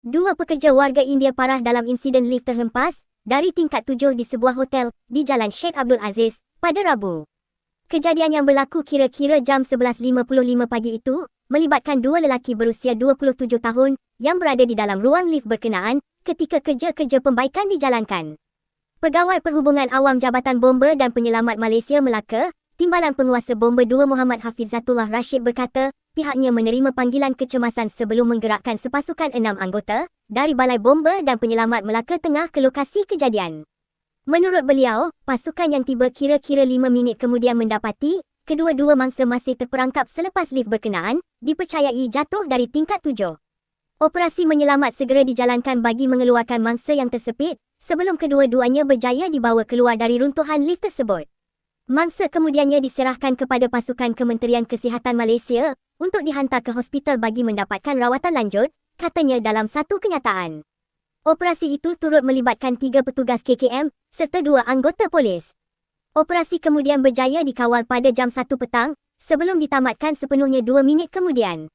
Dua pekerja warga India parah dalam insiden lift terhempas dari tingkat 7 di sebuah hotel di Jalan Sheikh Abdul Aziz pada Rabu. Kejadian yang berlaku kira-kira jam 11.55 pagi itu melibatkan dua lelaki berusia 27 tahun yang berada di dalam ruang lift berkenaan ketika kerja-kerja pembaikan dijalankan. Pegawai Perhubungan Awam Jabatan Bomba dan Penyelamat Malaysia Melaka, Timbalan Penguasa Bomba 2 Muhammad Hafizatullah Rashid berkata, pihaknya menerima panggilan kecemasan sebelum menggerakkan sepasukan 6 anggota dari Balai Bomba dan Penyelamat Melaka Tengah ke lokasi kejadian. Menurut beliau, pasukan yang tiba kira-kira 5 minit kemudian mendapati kedua-dua mangsa masih terperangkap selepas lift berkenaan dipercayai jatuh dari tingkat 7. Operasi menyelamat segera dijalankan bagi mengeluarkan mangsa yang tersepit sebelum kedua-duanya berjaya dibawa keluar dari runtuhan lift tersebut. Mangsa kemudiannya diserahkan kepada pasukan Kementerian Kesihatan Malaysia untuk dihantar ke hospital bagi mendapatkan rawatan lanjut, katanya dalam satu kenyataan. Operasi itu turut melibatkan 3 petugas KKM serta 2 anggota polis. Operasi kemudian berjaya dikawal pada jam 1 petang sebelum ditamatkan sepenuhnya 2 minit kemudian.